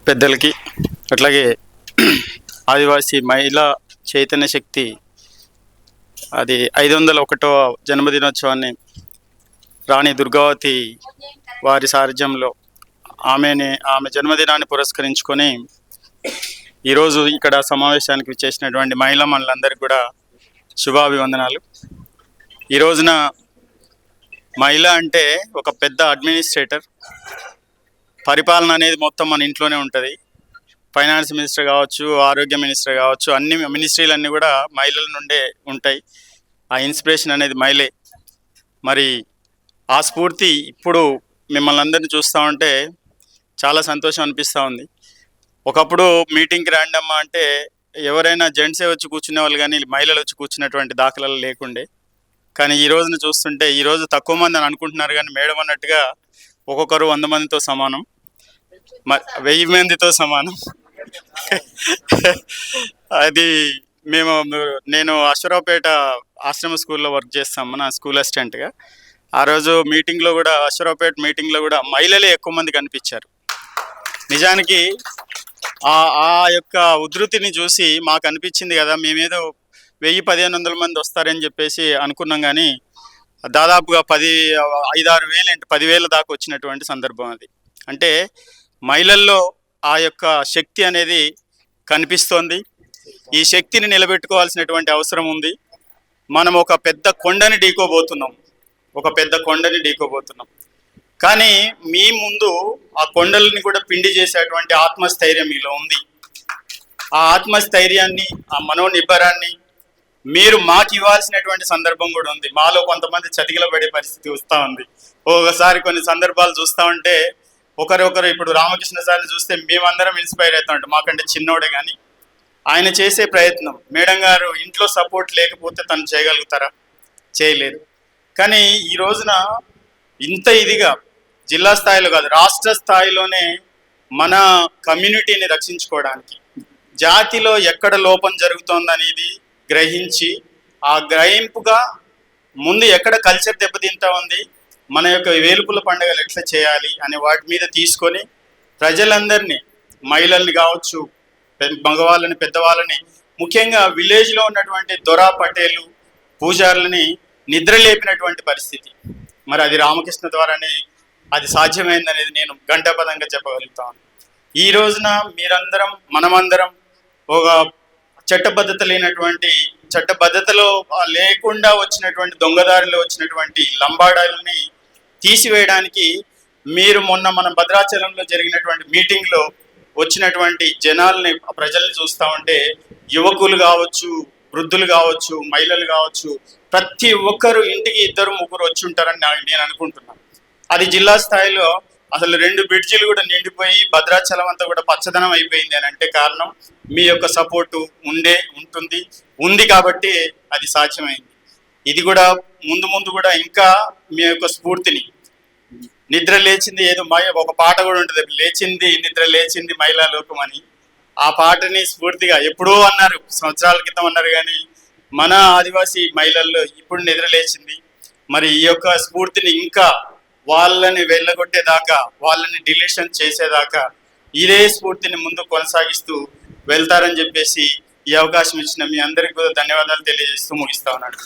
పెద్దలకి, అట్లాగే ఆదివాసీ మహిళా చైతన్య శక్తి అది 501వ జన్మదినోత్సవాన్ని రాణి దుర్గావతి వారి సారథ్యంలో ఆమె జన్మదినాన్ని పురస్కరించుకొని ఈరోజు ఇక్కడ సమావేశానికి విచ్చేసినటువంటి మహిళా మనులందరికీ కూడా శుభాభివందనాలు. ఈ రోజున మహిళ అంటే ఒక పెద్ద అడ్మినిస్ట్రేటర్, పరిపాలన అనేది మొత్తం మన ఇంట్లోనే ఉంటుంది. ఫైనాన్స్ మినిస్టర్ కావచ్చు, ఆరోగ్య మినిస్టర్ కావచ్చు, అన్ని మినిస్ట్రీలన్నీ కూడా మహిళల నుండే ఉంటాయి. ఆ ఇన్స్పిరేషన్ అనేది మహిళే. మరి ఆ స్ఫూర్తి ఇప్పుడు మిమ్మల్ని అందరినీ చూస్తూ ఉంటే చాలా సంతోషం అనిపిస్తూ ఉంది. ఒకప్పుడు మీటింగ్కి ర్యాండమ్మా అంటే ఎవరైనా జెంట్సే వచ్చి కూర్చునే వాళ్ళు, కానీ మహిళలు వచ్చి కూర్చున్నటువంటి దాఖలాలు లేకుండే. కానీ ఈ రోజున చూస్తుంటే ఈరోజు తక్కువ మంది అని అనుకుంటున్నారు, కానీ మేడం అన్నట్టుగా ఒక్కొక్కరు 100 మందితో సమానం, 1000 మందితో సమానం. అది నేను అశ్వరావుపేట ఆశ్రమ స్కూల్లో వర్క్ చేస్తాము, నా స్కూల్ అసిస్టెంట్గా. ఆ రోజు మీటింగ్లో కూడా, అశ్వరావుపేట మీటింగ్లో కూడా మహిళలే ఎక్కువ మంది కనిపించారు. నిజానికి ఆ యొక్క ఉధృతిని చూసి మాకు అనిపించింది కదా, మేమేదో 1000-1500 మంది వస్తారని చెప్పేసి అనుకున్నాం, కానీ దాదాపుగా 5-6 వేలు 10,000 దాకా వచ్చినటువంటి సందర్భం అది. అంటే మహిళల్లో ఆ యొక్క శక్తి అనేది కనిపిస్తోంది. ఈ శక్తిని నిలబెట్టుకోవాల్సినటువంటి అవసరం ఉంది. మనం ఒక పెద్ద కొండని ఢీకోబోతున్నాం. కానీ మీ ముందు ఆ కొండలని కూడా పిండి చేసేటువంటి ఆత్మస్థైర్యం మీలో ఉంది. ఆ ఆత్మస్థైర్యాన్ని, ఆ మనోనిబ్బరాన్ని మీరు మాకు ఇవ్వాల్సినటువంటి సందర్భం కూడా ఉంది. మాలో కొంతమంది చతికిలబడే పరిస్థితి వస్తూ ఉంది. ఒకసారి కొన్ని సందర్భాలు చూస్తూ ఉంటే ఒకరొకరు, ఇప్పుడు రామకృష్ణ సార్ని చూస్తే మేమందరం ఇన్స్పైర్ అవుతూ ఉంటాం. మాకంటే చిన్నోడే, కానీ ఆయన చేసే ప్రయత్నం, మేడం గారు ఇంట్లో సపోర్ట్ లేకపోతే తను చేయగలుగుతారా? చేయలేదు. కానీ ఈ రోజున ఇంత ఇదిగా జిల్లా స్థాయిలో కాదు, రాష్ట్ర స్థాయిలోనే మన కమ్యూనిటీని రక్షించుకోవడానికి, జాతిలో ఎక్కడ లోపం జరుగుతోందనేది గ్రహించి, ఆ గ్రహింపుగా ముందు ఎక్కడ కల్చర్ దెబ్బతింటా ఉంది, మన యొక్క వేలుపుల పండుగలు ఎట్లా చేయాలి అనే వాటి మీద తీసుకొని ప్రజలందరినీ, మహిళల్ని కావచ్చు, మగవాళ్ళని, పెద్దవాళ్ళని, ముఖ్యంగా విలేజ్లో ఉన్నటువంటి దొరా పటేలు పూజారులని నిద్రలేపినటువంటి పరిస్థితి. మరి అది రామకృష్ణ ద్వారానే అది సాధ్యమైందనేది నేను ఘంటాపదంగా చెప్పగలుగుతాను. ఈ రోజున మీరందరం, మనమందరం ఒక చట్టబద్ధతలో లేకుండా వచ్చినటువంటి, దొంగదారిలో వచ్చినటువంటి లంబాడాలని తీసివేయడానికి మీరు మొన్న మన భద్రాచలంలో జరిగినటువంటి మీటింగ్లో వచ్చినటువంటి ప్రజల్ని చూస్తూ ఉంటే, యువకులు కావచ్చు, వృద్ధులు కావచ్చు, మహిళలు కావచ్చు, ప్రతి ఒక్కరు ఇంటికి 2-3 వచ్చి ఉంటారని నేను అనుకుంటున్నాను. అది జిల్లా స్థాయిలో అసలు 2 బ్రిడ్జిలు కూడా నిండిపోయి భద్రాచలం అంతా కూడా పచ్చదనం అయిపోయింది అని అంటే కారణం మీ యొక్క సపోర్టు ఉంది కాబట్టి అది సాధ్యమైంది. ఇది కూడా ముందు కూడా ఇంకా మీ యొక్క స్ఫూర్తిని, నిద్ర లేచింది ఏదో ఒక పాట కూడా ఉంటుంది, నిద్ర లేచింది మహిళా లోకం అని. ఆ పాటని స్ఫూర్తిగా ఎప్పుడో అన్నారు, సంవత్సరాల క్రితం అన్నారు, కానీ మన ఆదివాసీ మహిళల్లో ఇప్పుడు నిద్ర లేచింది. మరి ఈ యొక్క స్ఫూర్తిని ఇంకా వాళ్ళని వెళ్ళగొట్టేదాకా, వాళ్ళని డిలీషన్ చేసేదాకా ఇదే స్ఫూర్తిని ముందు కొనసాగిస్తూ వెళ్తారని చెప్పేసి ఈ అవకాశం ఇచ్చిన మీ అందరికీ ధన్యవాదాలు తెలియజేస్తూ ముగిస్తా ఉన్నాను.